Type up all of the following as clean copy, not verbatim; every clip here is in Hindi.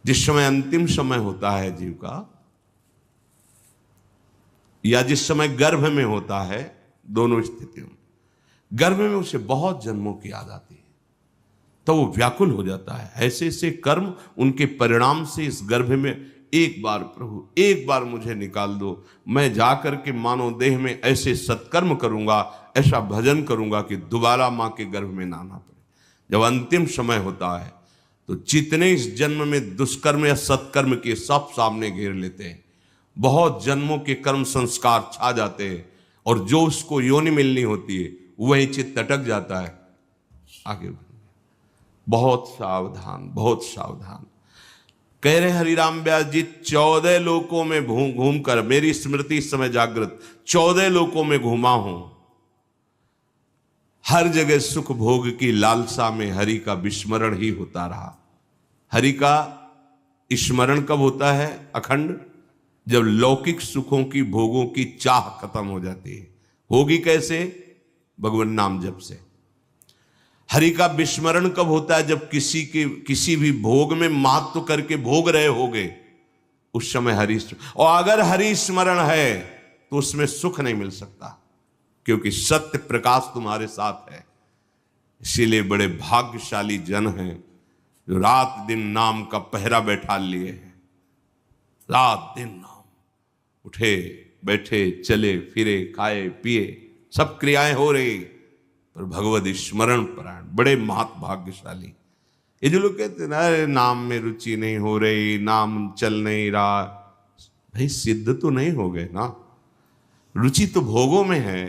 जिस समय अंतिम समय होता है जीव का, या जिस समय गर्भ में होता है, दोनों स्थितियों में, गर्भ में उसे बहुत जन्मों की याद आती है, तो वो व्याकुल हो जाता है। ऐसे ऐसे कर्म उनके परिणाम से इस गर्भ में, एक बार प्रभु एक बार मुझे निकाल दो, मैं जाकर के मानव देह में ऐसे सत्कर्म करूंगा, ऐसा भजन करूंगा कि दोबारा मां के गर्भ में ना आना पड़े। जब अंतिम समय होता है तो जितने इस जन्म में दुष्कर्म या सत्कर्म के सब सामने घेर लेते हैं, बहुत जन्मों के कर्म संस्कार छा जाते हैं, और जो उसको योनि मिलनी होती है वही चित्त अटक जाता है। आगे बहुत सावधान, बहुत सावधान। कह रहे हरिराम व्यास जी, 14 लोकों में घूम कर, मेरी स्मृति इस समय जागृत, 14 लोकों में घूमा हूं, हर जगह सुख भोग की लालसा में हरि का विस्मरण ही होता रहा। हरि का स्मरण कब होता है अखंड? जब लौकिक सुखों की, भोगों की चाह खत्म हो जाती है। होगी कैसे? भगवान नाम जप से। हरि का विस्मरण कब होता है? जब किसी भी भोग में महत्व करके भोग रहे होगे, उस समय हरि, और अगर हरि स्मरण है तो उसमें सुख नहीं मिल सकता, क्योंकि सत्य प्रकाश तुम्हारे साथ है। इसीलिए बड़े भाग्यशाली जन हैं जो रात दिन नाम का पहरा बैठा लिए हैं। रात दिन नाम, उठे बैठे चले फिरे खाए पिए सब क्रियाएं हो रही, पर भगवत स्मरण परायण, बड़े महत भाग्यशाली। ये जो लोग कहते हैं ना, अरे नाम में रुचि नहीं हो रही, नाम चल नहीं रहा, भाई सिद्ध तो नहीं हो गए ना। रुचि तो भोगों में है,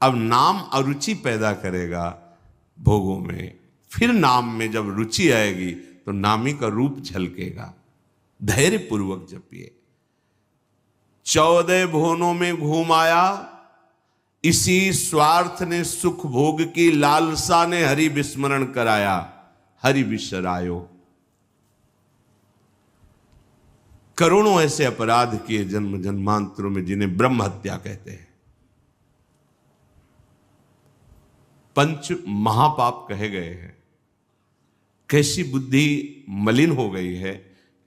अब नाम अरुचि पैदा करेगा भोगों में, फिर नाम में जब रुचि आएगी तो नामी का रूप झलकेगा। धैर्य पूर्वक जपिए। 14 भुवनों में घूम आया, इसी स्वार्थ ने सुख भोग की लालसा ने हरि विस्मरण कराया, हरि विसरायो। करोड़ों ऐसे अपराध किए जन्म जन्मांतरों में, जिन्हें ब्रह्म हत्या कहते हैं, पंच महापाप कहे गए हैं। कैसी बुद्धि मलिन हो गई है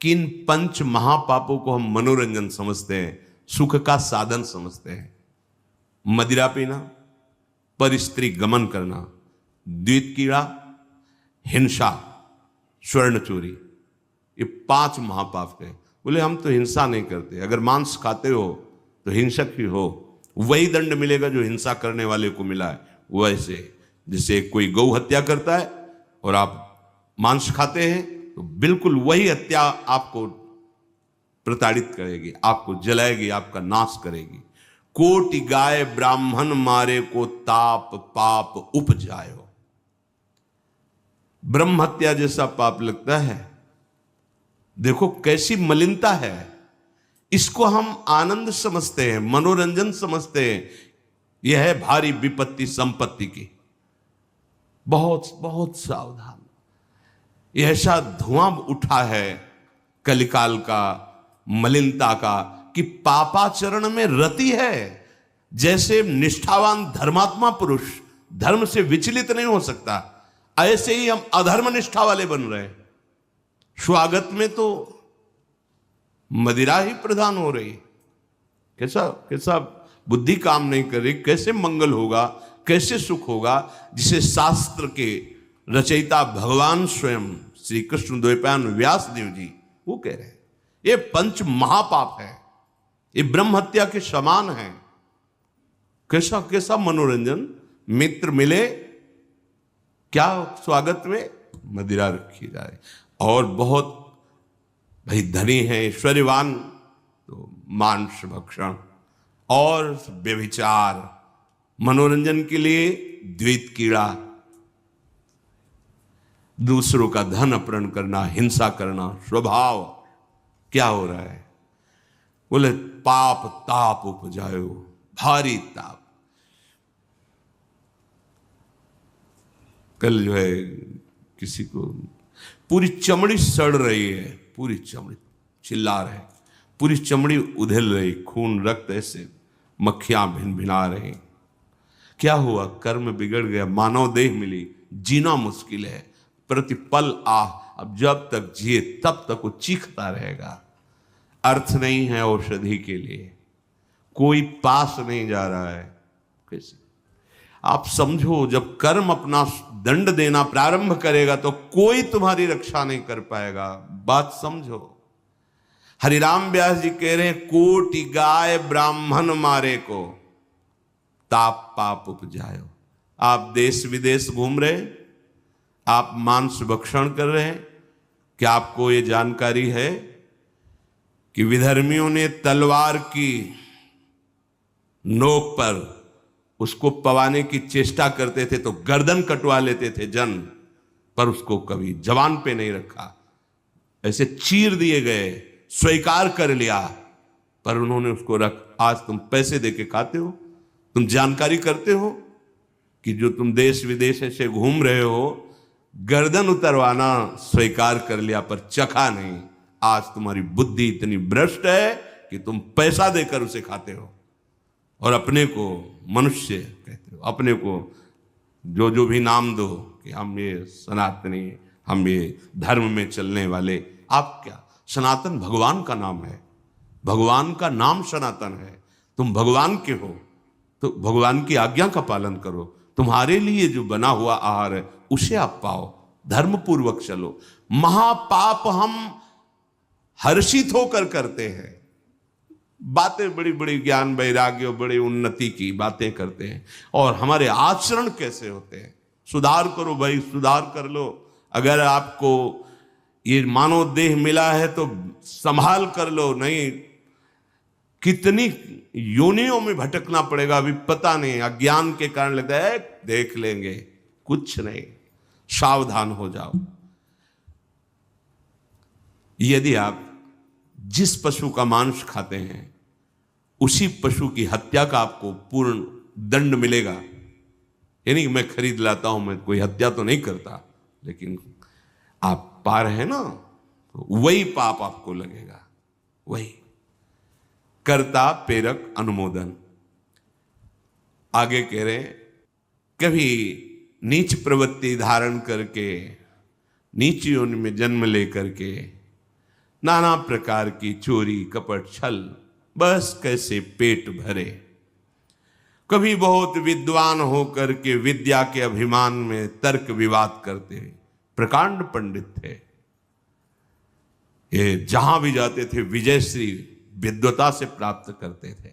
कि इन पंच महापापों को हम मनोरंजन समझते हैं, सुख का साधन समझते हैं। मदिरा पीना, पर स्त्री गमन करना, द्वित कीड़ा, हिंसा, स्वर्ण चोरी, ये 5 महापाप है। बोले हम तो हिंसा नहीं करते, अगर मांस खाते हो तो हिंसक ही हो, वही दंड मिलेगा जो हिंसा करने वाले को मिला है। वैसे जैसे कोई गौ हत्या करता है और आप मांस खाते हैं, तो बिल्कुल वही हत्या आपको प्रताड़ित करेगी, आपको जलाएगी, आपका नाश करेगी। कोटि गाय ब्राह्मण मारे को ताप पाप उपजायो। ब्रह्म हत्या जैसा पाप लगता है। देखो कैसी मलिनता है। इसको हम आनंद समझते हैं, मनोरंजन समझते हैं। यह है भारी विपत्ति संपत्ति की। बहुत बहुत सावधान। यह ऐसा धुआं उठा है कलिकाल का, मलिनता का, कि पापाचरण में रति है। जैसे निष्ठावान धर्मात्मा पुरुष धर्म से विचलित नहीं हो सकता, ऐसे ही हम अधर्म निष्ठा वाले बन रहे हैं। स्वागत में तो मदिरा ही प्रधान हो रही। कैसा कैसा बुद्धि काम नहीं कर रही। कैसे मंगल होगा, कैसे सुख होगा, जिसे शास्त्र के रचयिता भगवान स्वयं श्री कृष्ण द्वैपायन व्यास देव जी वो कह रहे हैं। ये पंच महापाप है, ये ब्रह्म हत्या के समान है। कैसा कैसा मनोरंजन। मित्र मिले, क्या स्वागत में मदिरा रखी जाए। और बहुत भाई धनी है, ऐश्वर्यवान, तो मांस भक्षण और व्यभिचार, मनोरंजन के लिए द्वैत कीड़ा, दूसरों का धन अपहरण करना, हिंसा करना स्वभाव। क्या हो रहा है? बोले पाप ताप उपजायो, भारी ताप। कल जो है किसी को पूरी चमड़ी सड़ रही है, पूरी चमड़ी चिल्ला रहे, पूरी चमड़ी उधेल रही, खून रक्त ऐसे मक्खियां भिन भिना रही। क्या हुआ? कर्म बिगड़ गया, मानव देह मिली, जीना मुश्किल है, प्रतिपल अब जब तक जिए तब तक वो चीखता रहेगा। अर्थ नहीं है औषधि के लिए, कोई पास नहीं जा रहा है। कैसे आप समझो, जब कर्म अपना दंड देना प्रारंभ करेगा तो कोई तुम्हारी रक्षा नहीं कर पाएगा। बात समझो। हरिराम व्यास जी कह रहे हैं, कोटि गाय ब्राह्मण मारे को ताप पाप उपजायो। आप देश विदेश घूम रहे, आप मांस भक्षण कर रहे हैं, क्या आपको ये जानकारी है कि विधर्मियों ने तलवार की नोक पर उसको पवाने की चेष्टा करते थे तो गर्दन कटवा लेते थे जन, पर उसको कभी जवान पे नहीं रखा, ऐसे चीर दिए गए, स्वीकार कर लिया, पर उन्होंने उसको रख। आज तुम पैसे देके खाते हो, तुम जानकारी करते हो कि जो तुम देश विदेश से घूम रहे हो, गर्दन उतरवाना स्वीकार कर लिया पर चखा नहीं। आज तुम्हारी बुद्धि इतनी भ्रष्ट है कि तुम पैसा देकर उसे खाते हो और अपने को मनुष्य कहते हो, अपने को जो जो भी नाम दो कि हम ये सनातनी, हम ये धर्म में चलने वाले। आप क्या, सनातन भगवान का नाम है, भगवान का नाम सनातन है। तुम भगवान के हो तो भगवान की आज्ञा का पालन करो। तुम्हारे लिए जो बना हुआ आहार है उसे आप पाओ, धर्म पूर्वक चलो। महापाप हम हर्षित होकर करते हैं, बातें बड़ी बड़ी ज्ञान वैराग्य बड़ी उन्नति की बातें करते हैं, और हमारे आचरण कैसे होते हैं। सुधार करो भाई, सुधार कर लो। अगर आपको ये मानव देह मिला है तो संभाल कर लो, नहीं कितनी योनियों में भटकना पड़ेगा अभी पता नहीं। अज्ञान के कारण लगता है देख लेंगे, कुछ नहीं। सावधान हो जाओ। यदि आप जिस पशु का मांस खाते हैं उसी पशु की हत्या का आपको पूर्ण दंड मिलेगा। यानी मैं खरीद लाता हूं, मैं कोई हत्या तो नहीं करता, लेकिन आप पा रहे हैं ना, तो वही पाप आपको लगेगा। वही कर्ता प्रेरक अनुमोदन। आगे कह रहे, कभी नीच प्रवृत्ति धारण करके, नीच योनि में जन्म लेकर के नाना प्रकार की चोरी कपट छल, बस कैसे पेट भरे। कभी बहुत विद्वान होकर के विद्या के अभिमान में तर्क विवाद करते, प्रकांड पंडित थे। ये जहां भी जाते थे विजयश्री विद्वता से प्राप्त करते थे।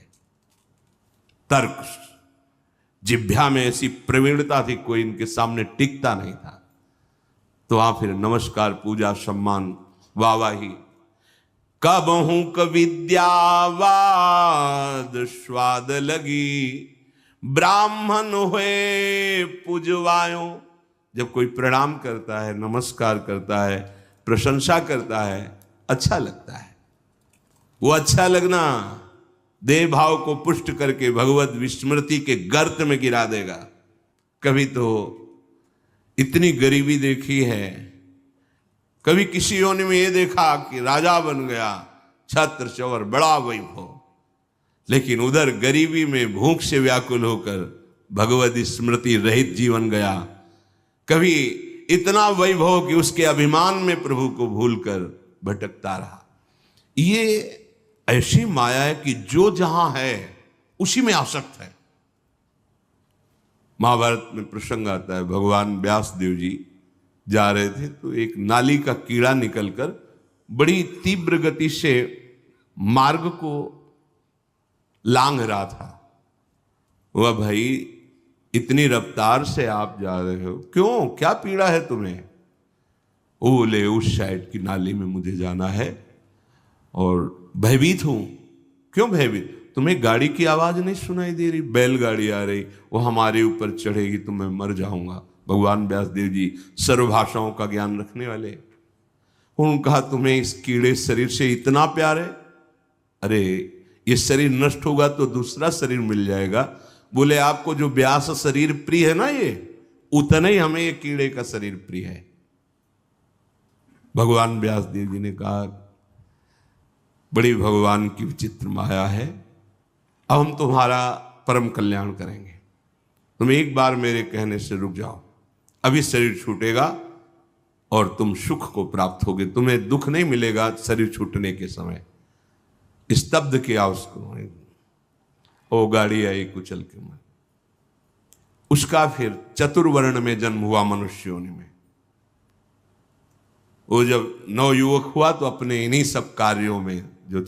तर्क जिह्वा में ऐसी प्रवीणता थी, कोई इनके सामने टिकता नहीं था। तो वहां फिर नमस्कार, पूजा, सम्मान, वाहवाही। कबहू क विद्यावाद स्वाद लगी, ब्राह्मण हुए पूजवायो। जब कोई प्रणाम करता है, नमस्कार करता है, प्रशंसा करता है, अच्छा लगता है। वो अच्छा लगना देह भाव को पुष्ट करके भगवत विस्मृति के गर्त में गिरा देगा। कभी तो इतनी गरीबी देखी है, कभी किसी योनि में ये देखा कि राजा बन गया, छत्र चौर बड़ा वैभव, लेकिन उधर गरीबी में भूख से व्याकुल होकर भगवत स्मृति रहित जीवन गया। कभी इतना वैभव कि उसके अभिमान में प्रभु को भूलकर भटकता रहा। ये ऐसी माया है कि जो जहां है उसी में आसक्त है। महाभारत में प्रसंग आता है, भगवान व्यास देव जी जा रहे थे तो एक नाली का कीड़ा निकलकर बड़ी तीव्र गति से मार्ग को लांघ रहा था। वह भाई इतनी रफ्तार से आप जा रहे हो, क्यों, क्या पीड़ा है तुम्हें? वो बोले उस साइड की नाली में मुझे जाना है और भयभीत हूं। क्यों भयभीत? तुम्हें गाड़ी की आवाज नहीं सुनाई दे रही? बैलगाड़ी आ रही, वो हमारे ऊपर चढ़ेगी तो मैं मर जाऊंगा। भगवान व्यासदेव जी सर्वभाषाओं का ज्ञान रखने वाले, उन्होंने कहा तुम्हें इस कीड़े शरीर से इतना प्यार है? अरे ये शरीर नष्ट होगा तो दूसरा शरीर मिल जाएगा। बोले आपको जो व्यास शरीर प्रिय है ना, ये उतना ही हमें ये कीड़े का शरीर प्रिय है। भगवान व्यासदेव जी ने कहा बड़ी भगवान की विचित्र माया है, अब हम तुम्हारा परम कल्याण तुम एक बार मेरे कहने से रुक जाओ। अभी शरीर छूटेगा, और तुम सुख को प्राप्त होगे। तुम्हें दुख नहीं मिलेगा शरीर छूटने के समय। स्तब्ध किया उसको, ओ गाड़ी आई कुचल के मन। उसका फिर चतुर्वर्ण में जन्म हुआ मनुष्य योनि में। वो जब नवयुवक हुआ तो अपने इन्हीं सब कार्यों में, जो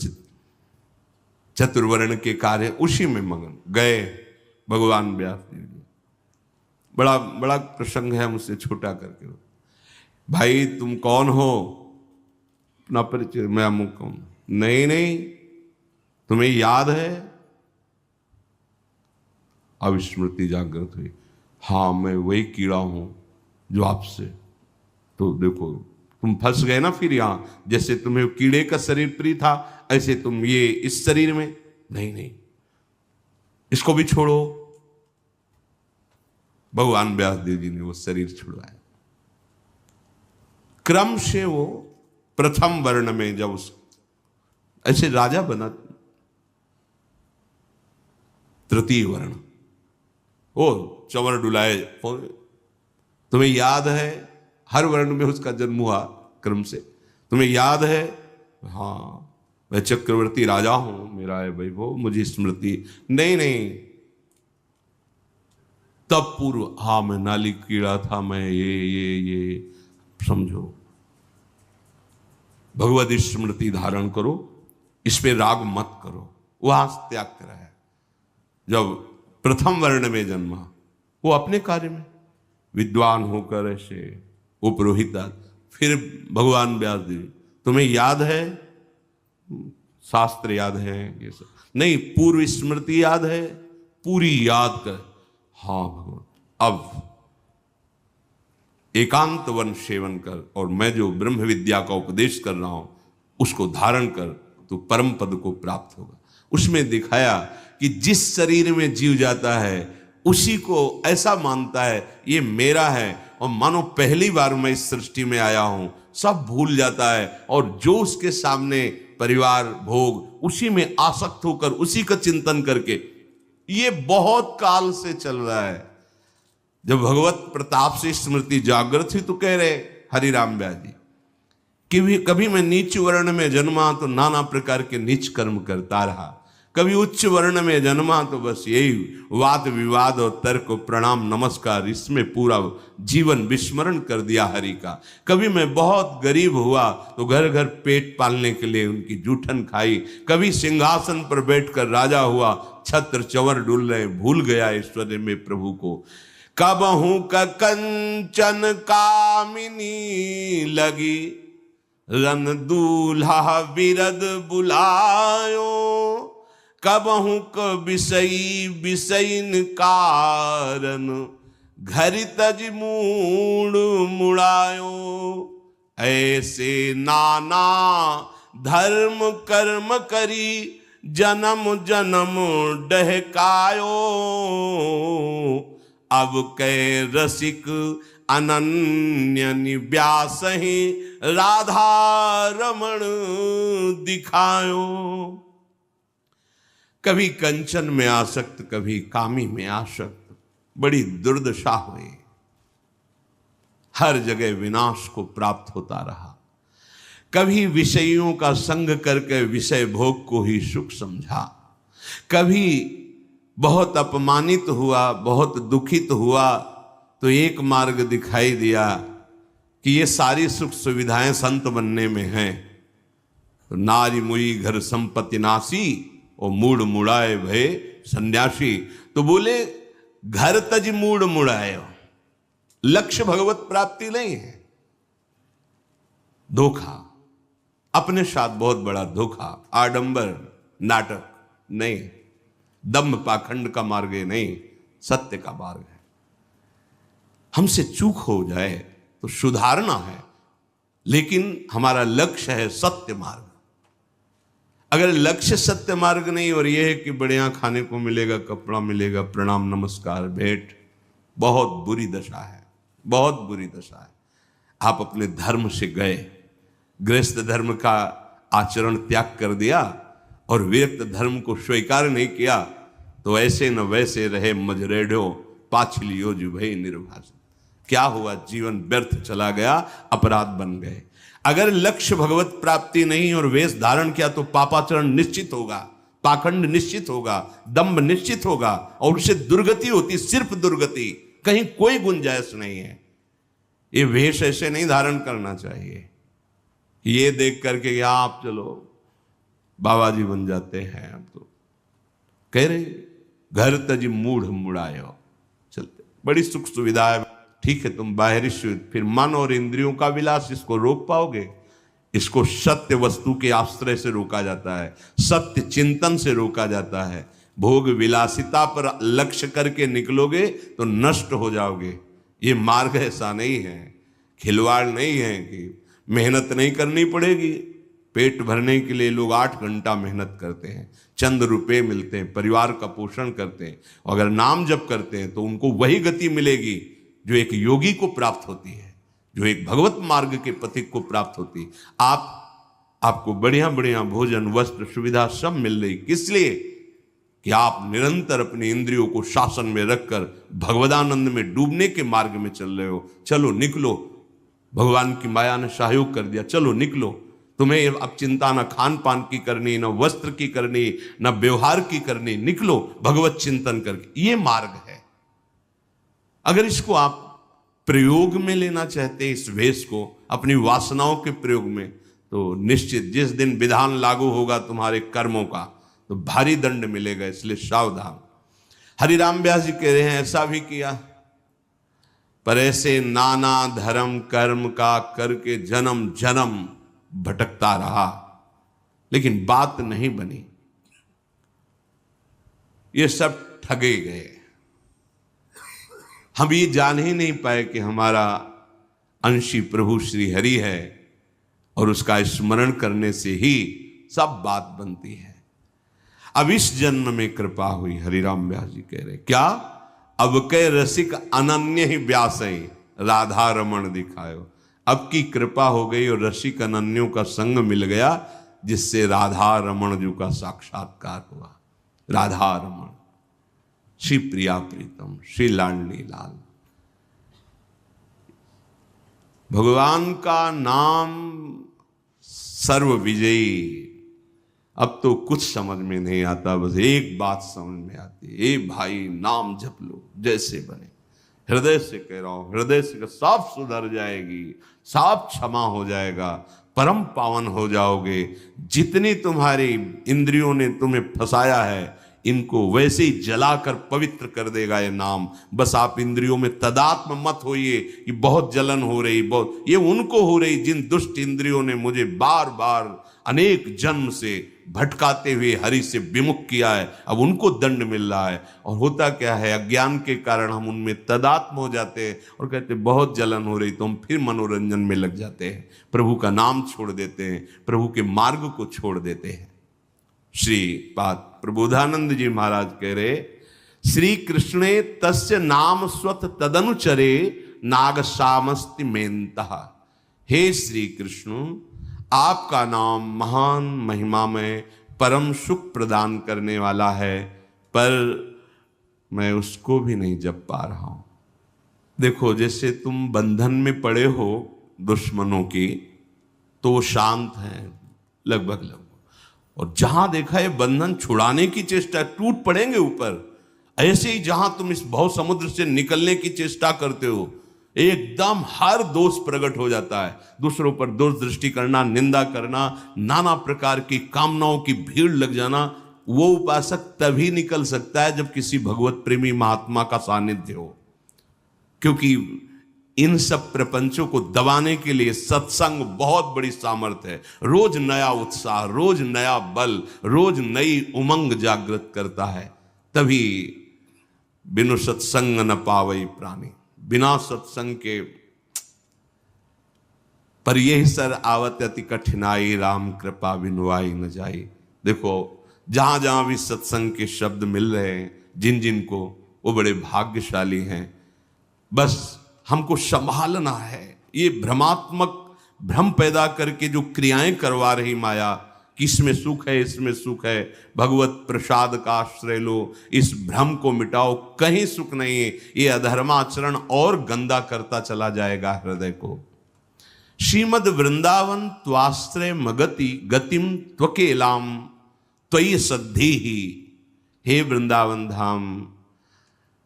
चतुर्वर्ण के कार्य, उसी में मगन गए भगवान व्यास देव जी। बड़ा बड़ा प्रसंग है, मुझसे छोटा करके। भाई तुम कौन हो? अपना परिचय। मैं अमुक हूं। नहीं नहीं, तुम्हें याद है? अब स्मृति जागृत हुई। हाँ, मैं वही कीड़ा हूं जो आपसे। तो देखो तुम फंस गए ना फिर यहां। जैसे तुम्हें कीड़े का शरीर प्रिय था, ऐसे तुम ये इस शरीर में। नहीं नहीं, इसको भी छोड़ो। भगवान व्यासदेव जी ने वो शरीर छुड़वाया। क्रम से वो प्रथम वर्ण में जब उस ऐसे राजा बना, तृतीय वर्ण, ओ चंवर डुलाए। तुम्हें याद है? हर वर्ण में उसका जन्म हुआ क्रम से। तुम्हें याद है? हाँ, मैं चक्रवर्ती राजा हूं, मेरा है वैभव, मुझे स्मृति। नहीं नहीं, तब पूर्व, हाँ मैं नाली कीड़ा था, मैं ये समझो। भगवत स्मृति धारण करो, इस पे राग मत करो। वहां त्याग करा है। जब प्रथम वर्ण में जन्मा, वो अपने कार्य में विद्वान होकर ऐसे उपरोहिता। फिर भगवान व्यास जी, तुम्हें याद है? शास्त्र याद है? ये सब नहीं, पूर्व स्मृति याद है? पूरी याद कर। हाँ भगवान, अब एकांत वन सेवन कर, और मैं जो ब्रह्म विद्या का उपदेश कर रहा हूं उसको धारण कर, तो परम पद को प्राप्त होगा। उसमें दिखाया कि जिस शरीर में जीव जाता है उसी को ऐसा मानता है ये मेरा है, और मानो पहली बार मैं इस सृष्टि में आया हूं, सब भूल जाता है। और जो उसके सामने परिवार, भोग, उसी में आसक्त होकर उसी का चिंतन करके, ये बहुत काल से चल रहा है। जब भगवत प्रताप से स्मृति जागृत हुई तो कह रहे हरिराम व्यास जी कि कभी मैं नीच वर्ण में जन्मा तो नाना प्रकार के नीच कर्म करता रहा, कभी उच्च वर्ण में जन्मा तो बस यही वाद विवाद और तर्क प्रणाम नमस्कार, इसमें पूरा जीवन विस्मरण कर दिया हरि का। कभी मैं बहुत गरीब हुआ तो घर घर पेट पालने के लिए उनकी जूठन खाई। कभी सिंहासन पर बैठकर राजा हुआ, छत्र चंवर डुल रहे, भूल गया ऐश्वर्य में प्रभु को। कबहू का कंचन कामिनी लगी, रन दूल्हा विरद बुलायो। कबहू क विषयी विषयन कारण, घरि तज मूड मुड़ायो। ऐसे नाना धर्म कर्म करी, जन्म जन्म डहकायो। अब कै रसिक अनन्य व्यासहि, राधा रमण दिखायो। कभी कंचन में आसक्त, कभी कामी में आसक्त, बड़ी दुर्दशा हुई। हर जगह विनाश को प्राप्त होता रहा। कभी विषयों का संग करके विषय भोग को ही सुख समझा, कभी बहुत अपमानित हुआ, बहुत दुखित हुआ तो एक मार्ग दिखाई दिया कि ये सारी सुख सुविधाएं संत बनने में हैं। तो नारी मुई घर संपत्ति नासी, और मूड मुड़ाए भय सन्यासी। तो बोले घर तज मूड मुड़ाए, लक्ष्य भगवत प्राप्ति नहीं है, धोखा, अपने साथ बहुत बड़ा धोखा, आडंबर, नाटक नहीं, दम्भ पाखंड का मार्ग नहीं, सत्य का मार्ग है। हमसे चूक हो जाए तो सुधारना है, लेकिन हमारा लक्ष्य है सत्य मार्ग। अगर लक्ष्य सत्य मार्ग नहीं और यह है कि बढ़िया खाने को मिलेगा, कपड़ा मिलेगा, प्रणाम नमस्कार भेंट, बहुत बुरी दशा है, बहुत बुरी दशा है। आप अपने धर्म से गए, गृहस्थ धर्म का आचरण त्याग कर दिया और व्यक्त धर्म को स्वीकार नहीं किया, तो ऐसे न वैसे रहे मजरेढ़ो, पाछलियो जो भई निर्भाषित। क्या हुआ? जीवन व्यर्थ चला गया, अपराध बन गए। अगर लक्ष्य भगवत प्राप्ति नहीं और वेश धारण किया तो पापाचरण निश्चित होगा, पाखंड निश्चित होगा, दंभ निश्चित होगा और उससे दुर्गति होती, सिर्फ दुर्गति, कहीं कोई गुंजाइश नहीं है। ये वेश ऐसे नहीं धारण करना चाहिए। ये देख करके या आप चलो बाबा जी बन जाते हैं, अब तो कह रहे घर तजी मूढ़ मुड़ायो, चलते बड़ी सुख सुविधा है। ठीक है, तुम बाहरी फिर मन और इंद्रियों का विलास, इसको रोक पाओगे? इसको सत्य वस्तु के आश्रय से रोका जाता है, सत्य चिंतन से रोका जाता है। भोग विलासिता पर लक्ष्य करके निकलोगे तो नष्ट हो जाओगे। ये मार्ग ऐसा नहीं है, खिलवाड़ नहीं है कि मेहनत नहीं करनी पड़ेगी। पेट भरने के लिए लोग 8 घंटा मेहनत करते हैं, चंद रुपए मिलते हैं, परिवार का पोषण करते हैं, अगर नाम जप करते हैं तो उनको वही गति मिलेगी जो एक योगी को प्राप्त होती है, जो एक भगवत मार्ग के पथिक को प्राप्त होती है। आपको बढ़िया बढ़िया भोजन, वस्त्र, सुविधा सब मिल रही, किस लिए? कि आप निरंतर अपनी इंद्रियों को शासन में रखकर भगवदानंद में डूबने के मार्ग में चल रहे हो। चलो निकलो, भगवान की माया ने सहयोग कर दिया, चलो निकलो। तुम्हें अब चिंता न खान पान की करनी, न वस्त्र की करनी, न व्यवहार की करनी, निकलो भगवत चिंतन करके। ये मार्ग है। अगर इसको आप प्रयोग में लेना चाहते हैं, इस वेश को अपनी वासनाओं के प्रयोग में, तो निश्चित जिस दिन विधान लागू होगा तुम्हारे कर्मों का तो भारी दंड मिलेगा, इसलिए सावधान। हरिराम व्यास जी कह रहे हैं ऐसा भी किया, पर ऐसे नाना धर्म कर्म का करके जन्म जन्म भटकता रहा, लेकिन बात नहीं बनी। ये सब ठगे गए। हम ये जान ही नहीं पाए कि हमारा अंशी प्रभु श्री हरि है और उसका स्मरण करने से ही सब बात बनती है। अब इस जन्म में कृपा हुई, हरिराम व्यास जी कह रहे क्या? अब के रसिक अनन्य ही व्यास राधा रमण दिखायो। अब की कृपा हो गई और रसिक अनन्यों का संग मिल गया, जिससे राधा रमण जी का साक्षात्कार हुआ। राधा रमण, श्री प्रिया प्रीतम, श्री लाडली लाल। भगवान का नाम सर्व विजयी। अब तो कुछ समझ में नहीं आता, बस एक बात समझ में आती है, ए भाई नाम जप लो जैसे बने। हृदय से कह रहा हूं, हृदय से साफ सुधर जाएगी, साफ क्षमा हो जाएगा, परम पावन हो जाओगे। जितनी तुम्हारी इंद्रियों ने तुम्हें फंसाया है, इनको वैसे ही जलाकर पवित्र कर देगा ये नाम। बस आप इंद्रियों में तदात्म मत होइए कि बहुत जलन हो रही, बहुत, ये उनको हो रही जिन दुष्ट इंद्रियों ने मुझे बार बार अनेक जन्म से भटकाते हुए हरि से विमुख किया है, अब उनको दंड मिल रहा है। और होता क्या है, अज्ञान के कारण हम उनमें तदात्म हो जाते हैं और कहते हैं बहुत जलन हो रही, तो हम फिर मनोरंजन में लग जाते हैं, प्रभु का नाम छोड़ देते हैं, प्रभु के मार्ग को छोड़ देते हैं। श्री पाद प्रबोधानंद जी महाराज कह रहे, श्री कृष्णे तस्य नाम स्वत तदनुचरे नाग सामस्ति मेन्तः। हे श्री कृष्ण, आपका नाम महान महिमा में परम सुख प्रदान करने वाला है, पर मैं उसको भी नहीं जप पा रहा हूं। देखो, जैसे तुम बंधन में पड़े हो दुश्मनों की, तो वो शांत हैं लगभग, और जहां देखा है बंधन छुड़ाने की चेष्टा, टूट पड़ेंगे ऊपर। ऐसे ही जहां तुम इस भव समुद्र से निकलने की चेष्टा करते हो, एकदम हर दोष प्रकट हो जाता है। दूसरों पर दोष दृष्टि करना, निंदा करना, नाना प्रकार की कामनाओं की भीड़ लग जाना, वो उपासक तभी निकल सकता है जब किसी भगवत प्रेमी महात्मा का सानिध्य हो। क्योंकि इन सब प्रपंचों को दबाने के लिए सत्संग बहुत बड़ी सामर्थ्य है। रोज नया उत्साह, रोज नया बल, रोज नई उमंग जागृत करता है। तभी बिनु सत्संग न पावई प्राणी, बिना सत्संग के पर यही सर आवत अति कठिनाई, राम कृपा बिनुआई न जाई। देखो, जहां जहां भी सत्संग के शब्द मिल रहे हैं जिन जिन को, वो बड़े भाग्यशाली हैं। बस हमको संभालना है। ये भ्रमात्मक भ्रम पैदा करके जो क्रियाएं करवा रही माया, किसमें सुख है, इसमें सुख है, भगवत प्रसाद का आश्रय लो, इस भ्रम को मिटाओ, कहीं सुख नहीं है। ये अधर्माचरण और गंदा करता चला जाएगा हृदय को। श्रीमद वृंदावन त्वाश्रय मगति गतिम त्वकेलाम त्वयि सद्धि ही। हे वृंदावन धाम,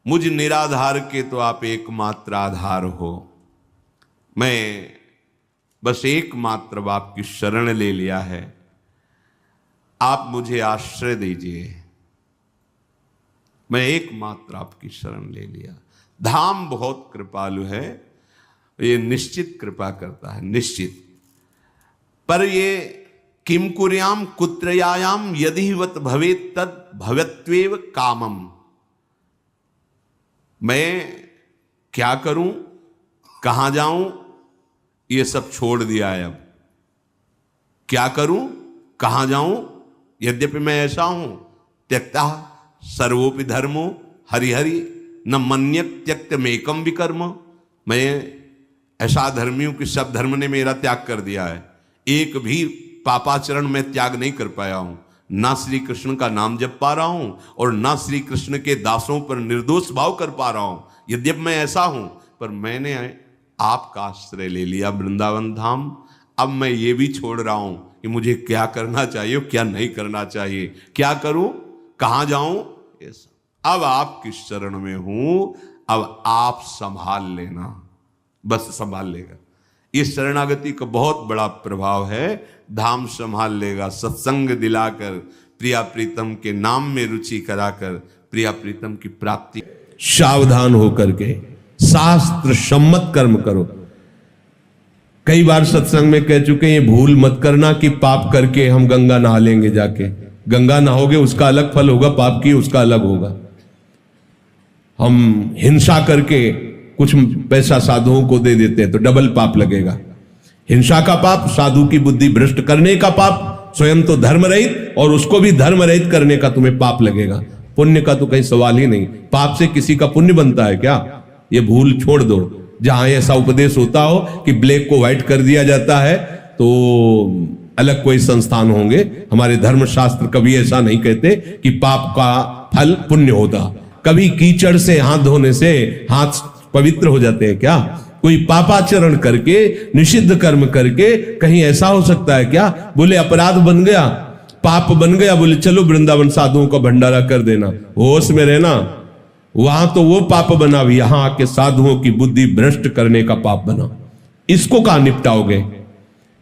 मुझ निराधार के तो आप एकमात्र आधार हो। मैं बस एकमात्र आपकी शरण ले लिया है, आप मुझे आश्रय दीजिए। मैं एकमात्र आपकी शरण ले लिया। धाम बहुत कृपालु है, ये निश्चित कृपा करता है, निश्चित। पर ये किम कुर्याम कुत्रयायाम यदिवत भवेत तद भवत्वेव कामम। मैं क्या करूं, कहां जाऊं, ये सब छोड़ दिया है। अब क्या करूं, कहां जाऊं, यद्यपि मैं ऐसा हूं, त्यक्ता सर्वोपि धर्मो हरिहरि न मन्यक त्यक्तमेकम विकर्म। मैं ऐसा धर्मी हूं कि सब धर्म ने मेरा त्याग कर दिया है, एक भी पापाचरण में त्याग नहीं कर पाया हूं। ना श्री कृष्ण का नाम जप पा रहा हूं और ना श्री कृष्ण के दासों पर निर्दोष भाव कर पा रहा हूं। यद्यपि मैं ऐसा हूं, पर मैंने आपका आश्रय ले लिया वृंदावन धाम। अब मैं ये भी छोड़ रहा हूं कि मुझे क्या करना चाहिए, क्या नहीं करना चाहिए, क्या करूं, कहां जाऊं। अब आपकी शरण में हूं, अब आप संभाल लेना, बस संभाल लेगा। इस शरणागति का बहुत बड़ा प्रभाव है। धाम संभाल लेगा, सत्संग दिलाकर, प्रिया प्रीतम के नाम में रुचि कराकर प्रिया प्रीतम की प्राप्ति। सावधान होकर के शास्त्र सम्मत कर्म करो। कई बार सत्संग में कह चुके हैं, ये भूल मत करना कि पाप करके हम गंगा नहा लेंगे जाके। गंगा नहाओगे उसका अलग फल होगा, पाप की उसका अलग होगा। हम हिंसा करके कुछ पैसा साधुओं को दे देते हैं तो डबल पाप लगेगा। हिंसा का पाप, साधु की बुद्धि भ्रष्ट करने का पाप, स्वयं तो धर्म रहित और उसको भी धर्म रहित करने का तुम्हें पाप लगेगा। पुण्य का तो कहीं सवाल ही नहीं। पाप से किसी का पुण्य बनता है क्या? ये भूल छोड़ दो। जहां ऐसा उपदेश होता हो कि ब्लैक को व्हाइट कर दिया जाता है तो अलग कोई संस्थान होंगे। हमारे धर्मशास्त्र कभी ऐसा नहीं कहते कि पाप का फल पुण्य होता। कभी कीचड़ से हाथ धोने से हाथ पवित्र हो जाते हैं क्या? कोई पापाचरण करके, निषिद्ध कर्म करके कहीं ऐसा हो सकता है क्या? बोले अपराध बन गया, पाप बन गया, बोले चलो वृंदावन साधुओं का भंडारा कर देना, होश में रहना। वहां तो वो पाप बना, यहां आके साधुओं की बुद्धि भ्रष्ट करने का पाप बना। इसको कहां निपटाओगे?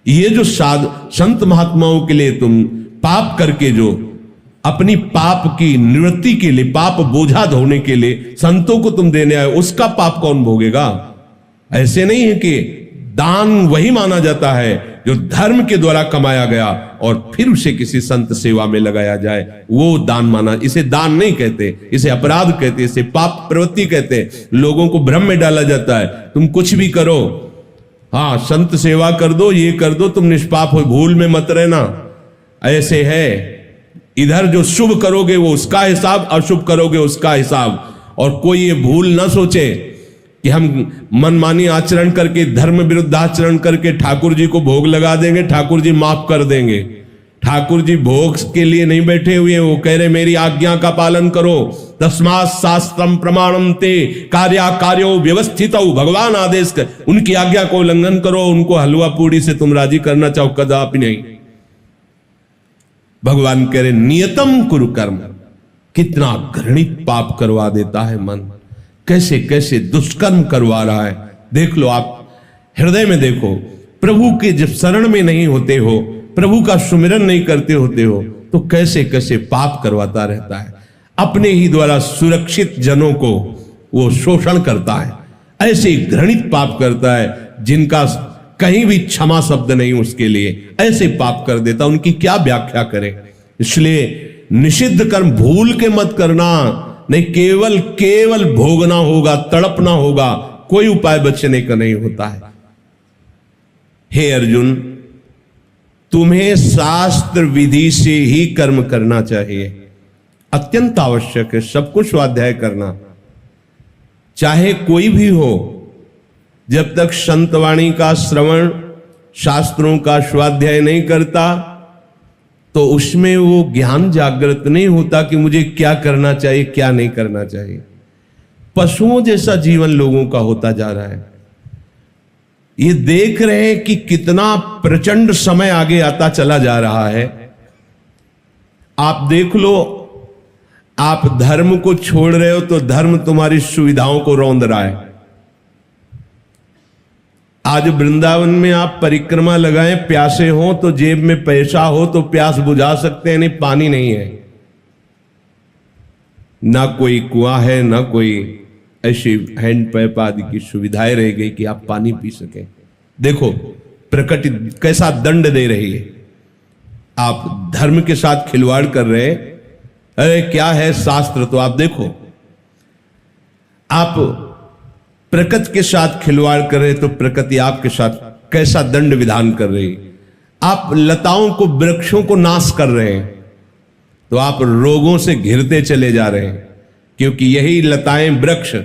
ये जो संत महात्माओं के लिए तुम पाप करके जो अपनी पाप की निवृत्ति के लिए, पाप बोझा धोने के लिए संतों को तुम देने आए, उसका पाप कौन भोगेगा? ऐसे नहीं है कि दान वही माना जाता है जो धर्म के द्वारा कमाया गया और फिर उसे किसी संत सेवा में लगाया जाए, वो दान माना। इसे दान नहीं कहते, इसे अपराध कहते, इसे पाप प्रवृत्ति कहते। लोगों को भ्रम में डाला जाता है, तुम कुछ भी करो, हाँ संत सेवा कर दो, ये कर दो, तुम निष्पाप हो, भूल में मत रहना। ऐसे है, इधर जो शुभ करोगे वो उसका हिसाब, अशुभ करोगे उसका हिसाब। और कोई ये भूल ना सोचे कि हम मनमानी आचरण करके, धर्म विरुद्ध आचरण करके ठाकुर जी को भोग लगा देंगे, ठाकुर जी माफ कर देंगे। ठाकुर जी भोग के लिए नहीं बैठे हुए, वो कह रहे मेरी आज्ञा का पालन करो। तस्मात् शास्त्रम प्रमाणम ते कार्या कार्यो व्यवस्थित। भगवान आदेश कर, उनकी आज्ञा को उल्लंघन करो, उनको हलवा पूड़ी से तुम राजी करना चाहो, कदापि नहीं। भगवान कह रहे नियतम कुरु कर्म। कितना घृणित पाप करवा देता है मन, कैसे कैसे दुष्कर्म करवा रहा है। देख लो आप, हृदय में देखो, प्रभु के जब शरण में नहीं होते हो, प्रभु का सुमिरन नहीं करते होते हो, तो कैसे कैसे पाप करवाता रहता है। अपने ही द्वारा सुरक्षित जनों को वो शोषण करता है, ऐसे घृणित पाप करता है जिनका कहीं भी क्षमा शब्द नहीं उसके लिए, ऐसे पाप कर देता। उनकी क्या व्याख्या करें? इसलिए निषिद्ध कर्म भूल के मत करना, नहीं केवल केवल भोगना होगा, तड़पना होगा, कोई उपाय बचने का नहीं होता है। हे अर्जुन, तुम्हें शास्त्र विधि से ही कर्म करना चाहिए, अत्यंत आवश्यक है। सबको स्वाध्याय करना, चाहे कोई भी हो। जब तक संतवाणी का श्रवण, शास्त्रों का स्वाध्याय नहीं करता, तो उसमें वो ज्ञान जागृत नहीं होता कि मुझे क्या करना चाहिए क्या नहीं करना चाहिए। पशुओं जैसा जीवन लोगों का होता जा रहा है। ये देख रहे हैं कि कितना प्रचंड समय आगे आता चला जा रहा है। आप देख लो, आप धर्म को छोड़ रहे हो तो धर्म तुम्हारी सुविधाओं को रौंद रहा है। आज वृंदावन में आप परिक्रमा लगाएं, प्यासे हो तो जेब में पैसा हो तो प्यास बुझा सकते हैं, नहीं पानी नहीं है, ना कोई कुआं है, ना कोई ऐसी हैंडपैप आदि की सुविधाएं रह गई कि आप पानी पी सकें। देखो प्रकृति कैसा दंड दे रही है। आप धर्म के साथ खिलवाड़ कर रहे हैं। अरे क्या है शास्त्र, तो आप देखो, आप प्रकृति के साथ खिलवाड़ कर रहे तो प्रकृति आपके साथ कैसा दंड विधान कर रही। आप लताओं को, वृक्षों को नाश कर रहे हैं तो आप रोगों से घिरते चले जा रहे हैं, क्योंकि यही लताएं, वृक्ष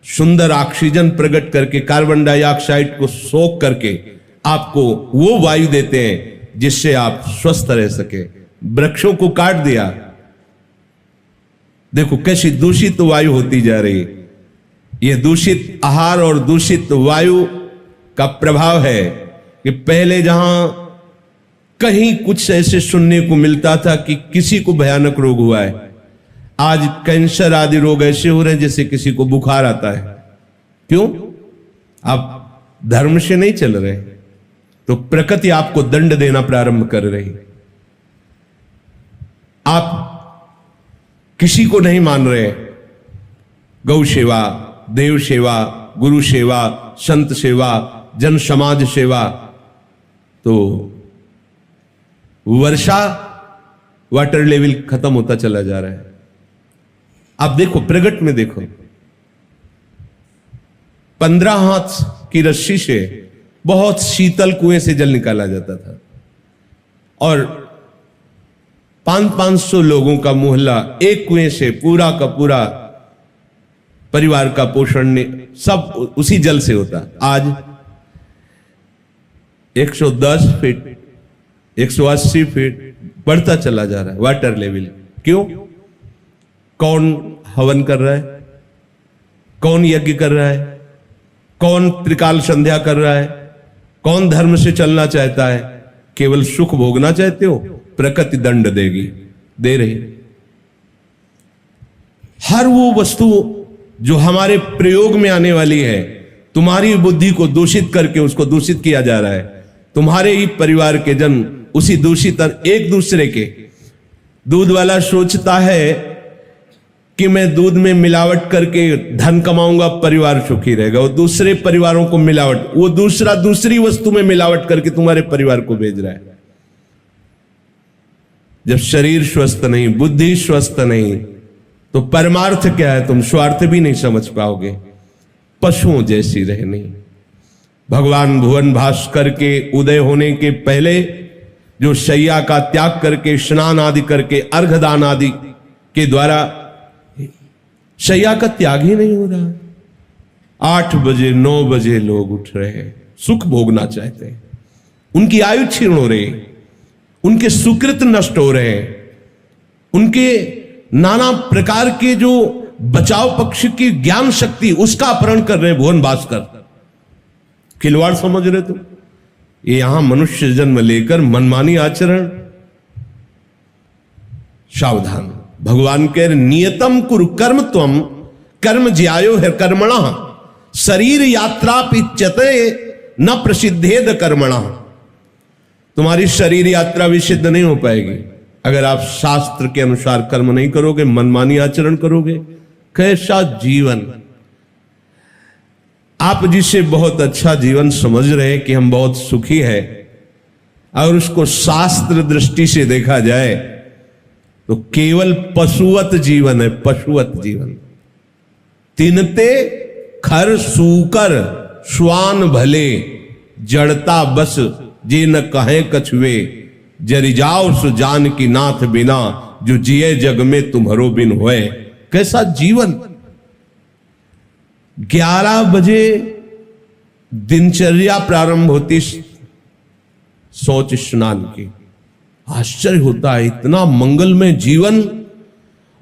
सुंदर ऑक्सीजन प्रकट करके कार्बन डाइऑक्साइड को सोख करके आपको वो वायु देते हैं जिससे आप स्वस्थ रह सके। वृक्षों को काट दिया, देखो कैसी दूषित वायु होती जा रही। यह दूषित आहार और दूषित वायु का प्रभाव है कि पहले जहां कहीं कुछ ऐसे सुनने को मिलता था कि किसी को भयानक रोग हुआ है, आज कैंसर आदि रोग ऐसे हो रहे हैं जैसे किसी को बुखार आता है। क्यों? आप धर्म से नहीं चल रहे, तो प्रकृति आपको दंड देना प्रारंभ कर रही। आप किसी को नहीं मान रहे। गौ सेवा, देव सेवा, गुरु सेवा, संत सेवा, जन समाज सेवा, तो वर्षा वाटर लेवल खत्म होता चला जा रहा है। आप देखो प्रगट में देखो, 15 हाथ की रस्सी से बहुत शीतल कुएं से जल निकाला जाता था और 500 लोगों का मोहल्ला एक कुएं से पूरा का पूरा परिवार का पोषण सब उसी जल से होता। आज 110 फीट, 180 फीट बढ़ता चला जा रहा है वाटर लेवल। क्यों? कौन हवन कर रहा है? कौन यज्ञ कर रहा है? कौन त्रिकाल संध्या कर रहा है? कौन धर्म से चलना चाहता है? केवल सुख भोगना चाहते हो? प्रकृति दंड देगी, दे रही। हर वो वस्तु जो हमारे प्रयोग में आने वाली है, तुम्हारी बुद्धि को दूषित करके उसको दूषित किया जा रहा है। तुम्हारे ही परिवार के जन उसी दूषित एक दूसरे के, दूध वाला सोचता है कि मैं दूध में मिलावट करके धन कमाऊंगा, परिवार सुखी रहेगा। वो दूसरे परिवारों को मिलावट, वो दूसरा दूसरी वस्तु में मिलावट करके तुम्हारे परिवार को भेज रहा है। जब शरीर स्वस्थ नहीं, बुद्धि स्वस्थ नहीं, तो परमार्थ क्या है तुम स्वार्थ भी नहीं समझ पाओगे। पशुओं जैसी रहनी। भगवान भुवन भास्कर के उदय होने के पहले जो शैया का त्याग करके, स्नान आदि करके, अर्घदान आदि के द्वारा शैया का त्याग ही नहीं हो रहा। 8 बजे 9 बजे लोग उठ रहे हैं, सुख भोगना चाहते हैं। उनकी आयु क्षीण हो रही, उनके सुकृत नष्ट हो रहे हैं, उनके नाना प्रकार के जो बचाव पक्ष की ज्ञान शक्ति उसका अपहरण कर रहे हैं भुवन भास्कर। खिलवाड़ समझ रहे तुम? ये यहां मनुष्य जन्म लेकर मनमानी आचरण, सावधान। भगवान कह रहे नियतम कुरु कर्म त्वम कर्म ज्यायो है कर्मणा शरीर यात्रा पिच्यते न प्रसिद्धेद कर्मणा। तुम्हारी शरीर यात्रा भी सिद्ध नहीं हो पाएगी अगर आप शास्त्र के अनुसार कर्म नहीं करोगे, मनमानी आचरण करोगे। कैसा जीवन! आप जिसे बहुत अच्छा जीवन समझ रहे हैं कि हम बहुत सुखी हैं, और उसको शास्त्र दृष्टि से देखा जाए तो केवल पशुवत जीवन है, पशुवत जीवन। तिनते खर सूकर श्वान भले जड़ता बस जे न कहे कछुए जरि जाओ सु जान की नाथ बिना जो जिए जग में तुम्हारो बिन होए। कैसा जीवन! 11 बजे दिनचर्या प्रारंभ होती शौच स्नान की, आश्चर्य होता है, इतना मंगलमय जीवन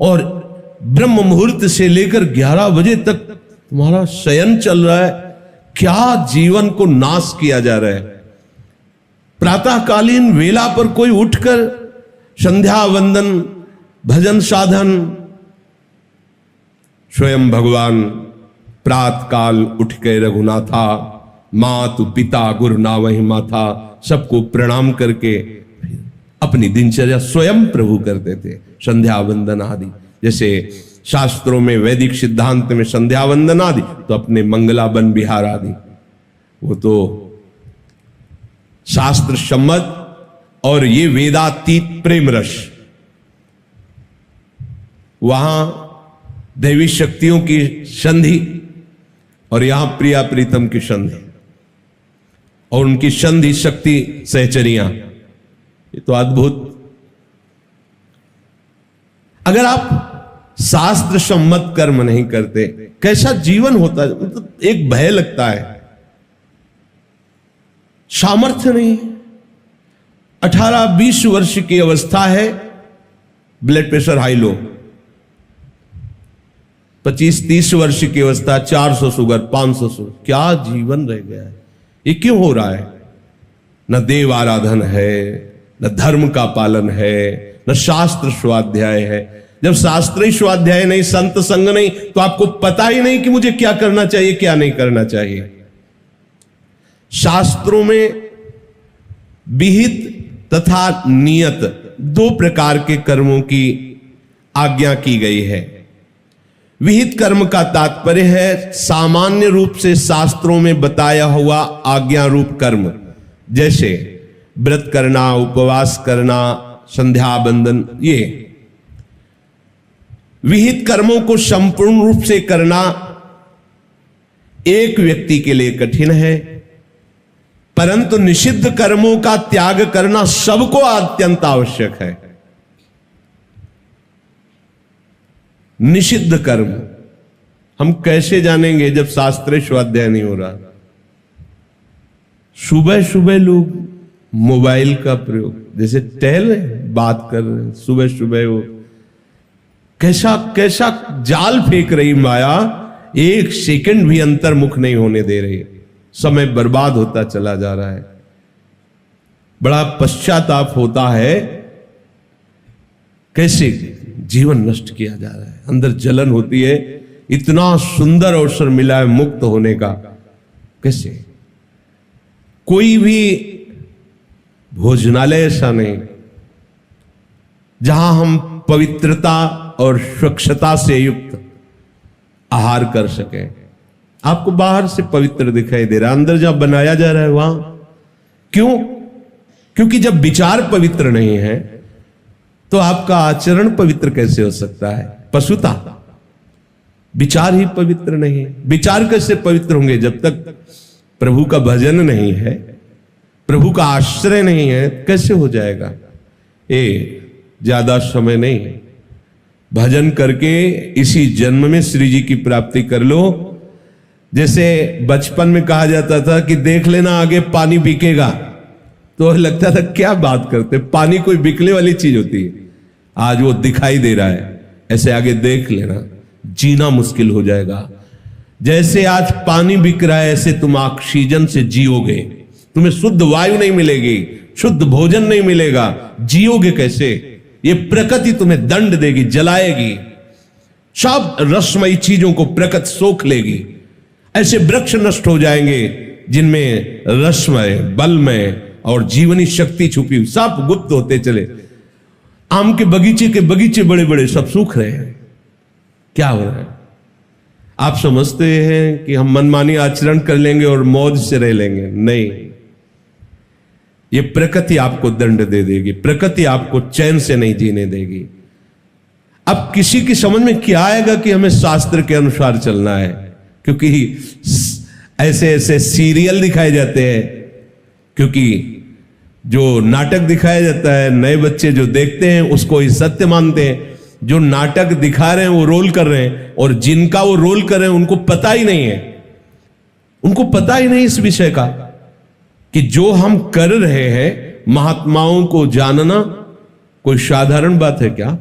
और ब्रह्म मुहूर्त से लेकर 11 बजे तक तुम्हारा शयन चल रहा है, क्या जीवन को नाश किया जा रहा है। प्रातःकालीन वेला पर कोई उठकर संध्या वंदन, भजन साधन, स्वयं भगवान प्रातःकाल उठ के रघुनाथा मातु पिता गुरु नावहि माथा सबको प्रणाम करके अपनी दिनचर्या स्वयं प्रभु करते थे, संध्या वंदन आदि। जैसे शास्त्रों में वैदिक सिद्धांत में संध्या वंदन आदि, तो अपने मंगला वन विहार आदि, वो तो शास्त्र सम्मत और ये वेदातीत प्रेम रस। वहां दैवी शक्तियों की संधि और यहां प्रिया प्रीतम की संधि और उनकी संधि शक्ति सहचरियां, ये तो अद्भुत। अगर आप शास्त्र सम्मत कर्म नहीं करते, कैसा जीवन होता है। मतलब एक भय लगता है, सामर्थ्य नहीं। 18-20 वर्ष की अवस्था है, ब्लड प्रेशर हाई लो। 25-30 वर्ष की अवस्था 400 शुगर, 500 शुगर। क्या जीवन रह गया है, ये क्यों हो रहा है। न देव आराधन है, न धर्म का पालन है, न शास्त्र स्वाध्याय है। जब शास्त्रीय स्वाध्याय नहीं, संत संग नहीं, तो आपको पता ही नहीं कि मुझे क्या करना चाहिए, क्या नहीं करना चाहिए। शास्त्रों में विहित तथा नियत 2 प्रकार के कर्मों की आज्ञा की गई है। विहित कर्म का तात्पर्य है सामान्य रूप से शास्त्रों में बताया हुआ आज्ञा रूप कर्म, जैसे व्रत करना, उपवास करना, संध्या बंदन। ये विहित कर्मों को संपूर्ण रूप से करना एक व्यक्ति के लिए कठिन है, परंतु निषिद्ध कर्मों का त्याग करना सबको अत्यंत आवश्यक है। निषिद्ध कर्म हम कैसे जानेंगे जब शास्त्रीय स्वाध्याय नहीं हो रहा। सुबह सुबह लोग मोबाइल का प्रयोग, जैसे टहल रहे, बात कर रहे, सुबह सुबह वो कैसा कैसा जाल फेंक रही माया, एक सेकंड भी अंतर्मुख नहीं होने दे रही। समय बर्बाद होता चला जा रहा है। बड़ा पश्चाताप होता है, कैसे जीवन नष्ट किया जा रहा है। अंदर जलन होती है, इतना सुंदर अवसर मिला है मुक्त होने का, कैसे। कोई भी भोजनालय ऐसा नहीं जहां हम पवित्रता और स्वच्छता से युक्त आहार कर सके। आपको बाहर से पवित्र दिखाई दे रहा है, अंदर जहां बनाया जा रहा है वहां क्यों? क्योंकि जब विचार पवित्र नहीं है तो आपका आचरण पवित्र कैसे हो सकता है। पशुता, विचार ही पवित्र नहीं है। विचार कैसे पवित्र होंगे जब तक प्रभु का भजन नहीं है, प्रभु का आश्रय नहीं है, कैसे हो जाएगा। ज्यादा समय नहीं, भजन करके इसी जन्म में श्री जी की प्राप्ति कर लो। जैसे बचपन में कहा जाता था कि देख लेना आगे पानी बिकेगा, तो लगता था क्या बात करते, पानी कोई बिकने वाली चीज होती है। आज वो दिखाई दे रहा है, ऐसे आगे देख लेना, जीना मुश्किल हो जाएगा। जैसे आज पानी बिक रहा है, ऐसे तुम ऑक्सीजन से जियोगे, तुम्हें शुद्ध वायु नहीं मिलेगी, शुद्ध भोजन नहीं मिलेगा, जियोगे कैसे। ये प्रकृति तुम्हें दंड देगी, जलाएगी, सब रसमयी चीजों को प्रकृति सोख लेगी। ऐसे वृक्ष नष्ट हो जाएंगे जिनमें रसमय, बलमय और जीवनी शक्ति छुपी हुई, सब गुप्त होते चले। आम के बगीचे बड़े बड़े सब सूख रहे हैं। क्या हो रहा है? आप समझते हैं कि हम मनमानी आचरण कर लेंगे और मौज से रह लेंगे। नहीं, ये प्रकृति आपको दंड दे देगी, प्रकृति आपको चैन से नहीं जीने देगी। अब किसी की समझ में क्या आएगा कि हमें शास्त्र के अनुसार चलना है, क्योंकि ऐसे ऐसे सीरियल दिखाए जाते हैं, क्योंकि जो नाटक दिखाया जाता है, नए बच्चे जो देखते हैं उसको ही सत्य मानते हैं। जो नाटक दिखा रहे हैं वो रोल कर रहे हैं, और जिनका वो रोल कर रहे हैं उनको पता ही नहीं है, उनको पता ही नहीं इस विषय का कि जो हम कर रहे हैं महात्माओं को जानना कोई साधारण बात है क्या?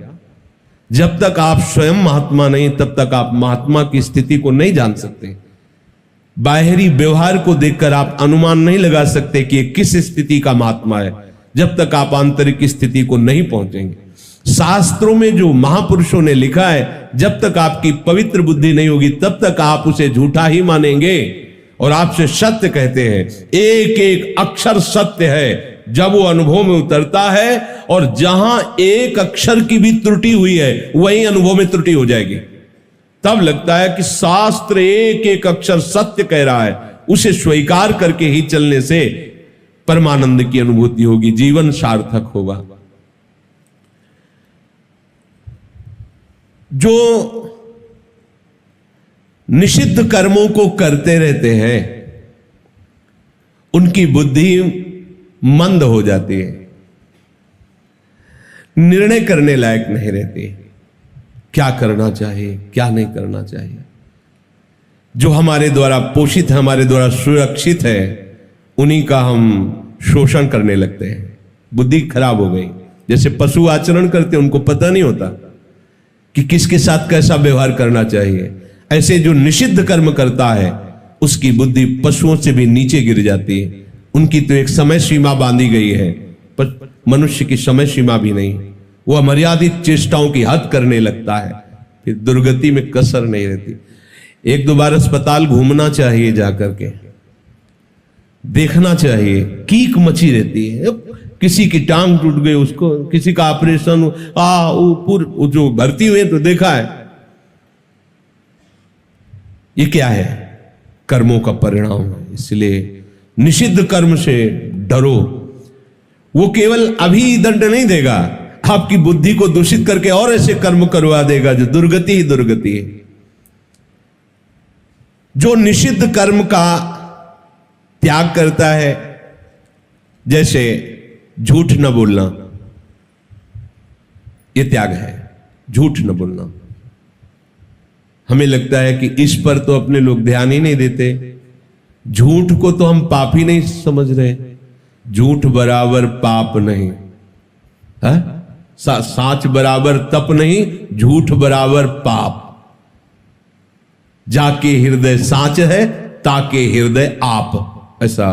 जब तक आप स्वयं महात्मा नहीं, तब तक आप महात्मा की स्थिति को नहीं जान सकते। बाहरी व्यवहार को देखकर आप अनुमान नहीं लगा सकते कि ये किस स्थिति का महात्मा है, जब तक आप आंतरिक स्थिति को नहीं पहुंचेंगे। शास्त्रों में जो महापुरुषों ने लिखा है, जब तक आपकी पवित्र बुद्धि नहीं होगी, तब तक आप उसे झूठा ही मानेंगे और आपसे सत्य कहते हैं। एक एक अक्षर सत्य है जब वो अनुभव में उतरता है, और जहां एक अक्षर की भी त्रुटि हुई है वहीं अनुभव में त्रुटि हो जाएगी। तब लगता है कि शास्त्र एक एक अक्षर सत्य कह रहा है। उसे स्वीकार करके ही चलने से परमानंद की अनुभूति होगी, जीवन सार्थक होगा। जो निषिद्ध कर्मों को करते रहते हैं उनकी बुद्धि मंद हो जाती है, निर्णय करने लायक नहीं रहती। क्या करना चाहिए, क्या नहीं करना चाहिए। जो हमारे द्वारा पोषित है, हमारे द्वारा सुरक्षित है, उन्हीं का हम शोषण करने लगते हैं। बुद्धि खराब हो गई। जैसे पशु आचरण करते हैं, उनको पता नहीं होता कि किसके साथ कैसा व्यवहार करना चाहिए। ऐसे जो निषिद्ध कर्म करता है उसकी बुद्धि पशुओं से भी नीचे गिर जाती है। उनकी तो एक समय सीमा बांधी गई है, पर मनुष्य की समय सीमा भी नहीं। वह अमर्यादित चेष्टाओं की हद करने लगता है, फिर दुर्गति में कसर नहीं रहती। एक दो बार अस्पताल घूमना चाहिए, जाकर के देखना चाहिए। कीक मची रहती है, किसी की टांग टूट गई, उसको किसी का ऑपरेशन, जो भर्ती हुए तो देखा है। ये क्या है? कर्मों का परिणाम है। इसलिए निषिद्ध कर्म से डरो। वो केवल अभी दंड नहीं देगा, आपकी बुद्धि को दूषित करके और ऐसे कर्म करवा देगा जो दुर्गति ही दुर्गति है। जो निषिद्ध कर्म का त्याग करता है, जैसे झूठ न बोलना, यह त्याग है। झूठ न बोलना। हमें लगता है कि इस पर तो अपने लोग ध्यान ही नहीं देते। झूठ को तो हम पाप ही नहीं समझ रहे। झूठ बराबर पाप नहीं है। साच बराबर तप नहीं, झूठ बराबर पाप। जाके हृदय साच है, ताके हृदय आप। ऐसा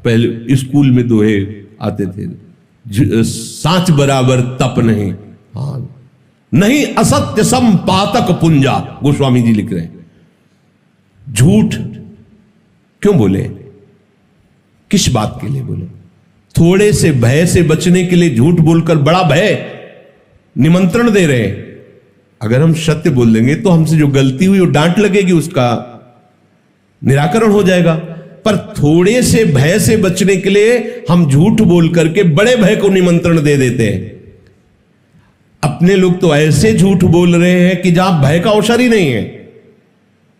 पहले स्कूल में दोहे आते थे। साच बराबर तप नहीं। हाँ, नहीं असत्य सम पातक पुंजा, गोस्वामी जी लिख रहे हैं। झूठ क्यों बोले? किस बात के लिए बोले? थोड़े से भय से बचने के लिए झूठ बोलकर बड़ा भय निमंत्रण दे रहे हैं। अगर हम सत्य बोल देंगे तो हमसे जो गलती हुई वो डांट लगेगी, उसका निराकरण हो जाएगा। पर थोड़े से भय से बचने के लिए हम झूठ बोल करके बड़े भय को निमंत्रण दे देते हैं। अपने लोग तो ऐसे झूठ बोल रहे हैं कि जहां भय का अवसर ही नहीं है,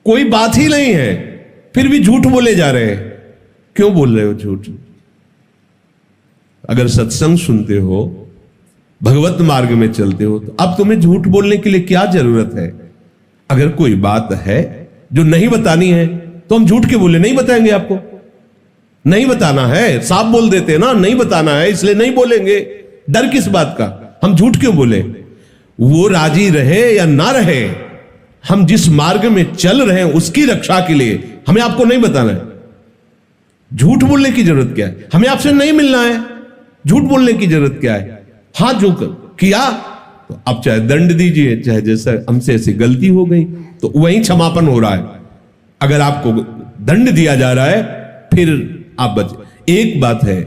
कोई बात ही नहीं है, फिर भी झूठ बोले जा रहे हैं। क्यों बोल रहे हो झूठ? अगर सत्संग सुनते हो, भगवत मार्ग में चलते हो, तो अब तुम्हें झूठ बोलने के लिए क्या जरूरत है? अगर कोई बात है जो नहीं बतानी है तो हम झूठ के बोले, नहीं बताएंगे आपको। नहीं बताना है, साफ बोल देते हैं ना, नहीं बताना है इसलिए नहीं बोलेंगे। डर किस बात का? हम झूठ क्यों बोले? वो राजी रहे या ना रहे, हम जिस मार्ग में चल रहे हैं उसकी रक्षा के लिए हमें आपको नहीं बताना है। झूठ बोलने की जरूरत क्या है? हमें आपसे नहीं मिलना है, झूठ बोलने की जरूरत क्या है? हाँ, जो किया तो अब चाहे दंड दीजिए, चाहे जैसा हमसे ऐसी गलती हो गई तो वहीं क्षमापन हो रहा है। अगर आपको दंड दिया जा रहा है फिर आप बच। एक बात है,